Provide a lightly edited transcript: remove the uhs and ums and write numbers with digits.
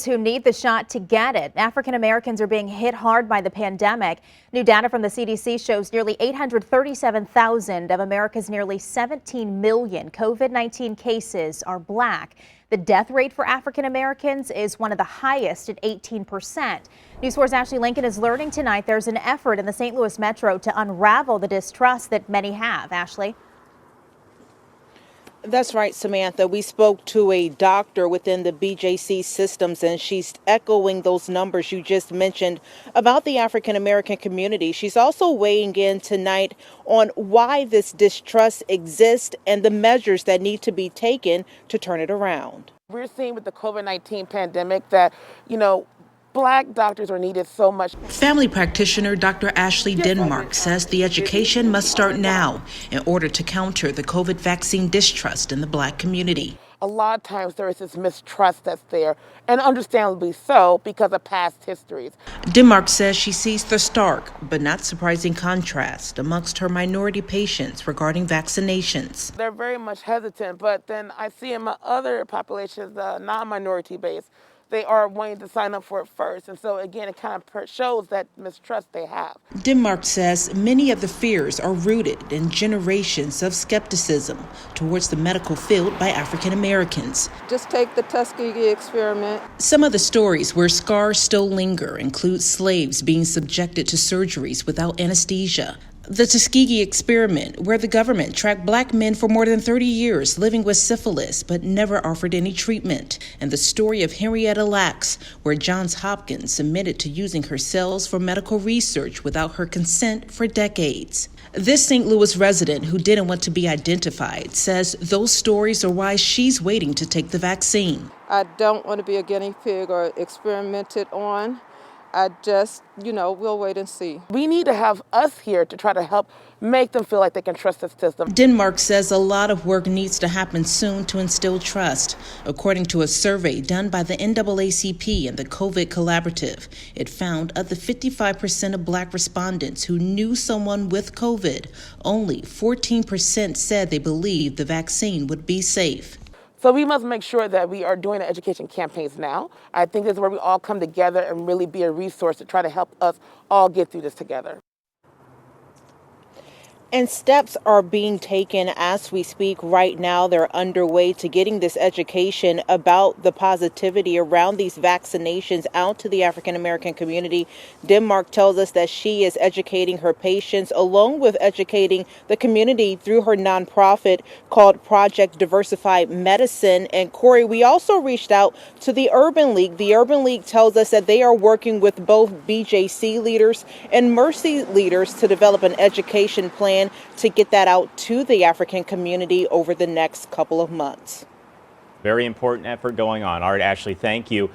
Who need the shot to get it. African Americans are being hit hard by the pandemic. New data from the CDC shows nearly 837,000 of America's nearly 17 million COVID-19 cases are Black. The death rate for African Americans is one of the highest at 18%. News 4's Ashley Lincoln is learning tonight there's an effort in the St. Louis Metro to unravel the distrust that many have. Ashley? That's right, Samantha. We spoke to a doctor within the BJC systems, and she's echoing those numbers you just mentioned about the African American community. She's also weighing in tonight on why this distrust exists and the measures that need to be taken to turn it around. We're seeing with the COVID-19 pandemic that, Black doctors are needed so much. Family practitioner Dr. Ashley Denmark says the education must start now in order to counter the COVID vaccine distrust in the Black community. A lot of times there is this mistrust that's there, and understandably so because of past histories. Denmark says she sees the stark but not surprising contrast amongst her minority patients regarding vaccinations. They're very much hesitant, but then I see in my other populations, non-minority based, they are wanting to sign up for it first. And so, again, it kind of shows that mistrust they have. Denmark says many of the fears are rooted in generations of skepticism towards the medical field by African Americans. Just take the Tuskegee experiment. Some of the stories where scars still linger include slaves being subjected to surgeries without anesthesia. The Tuskegee experiment, where the government tracked Black men for more than 30 years living with syphilis but never offered any treatment. And the story of Henrietta Lacks, where Johns Hopkins submitted to using her cells for medical research without her consent for decades. This St. Louis resident, who didn't want to be identified, says those stories are why she's waiting to take the vaccine. I don't want to be a guinea pig or experimented on. I just, we'll wait and see. We need to have us here to try to help make them feel like they can trust the system. Denmark says a lot of work needs to happen soon to instill trust. According to a survey done by the NAACP and the COVID Collaborative, it found of the 55% of Black respondents who knew someone with COVID, only 14% said they believed the vaccine would be safe. So we must make sure that we are doing the education campaigns now. I think this is where we all come together and really be a resource to try to help us all get through this together. And steps are being taken as we speak right now. They're underway to getting this education about the positivity around these vaccinations out to the African American community. Denmark tells us that she is educating her patients along with educating the community through her nonprofit called Project Diversified Medicine. And Corey, we also reached out to the Urban League. The Urban League tells us that they are working with both BJC leaders and Mercy leaders to develop an education plan to get that out to the African community over the next couple of months. Very important effort going on. All right, Ashley, thank you.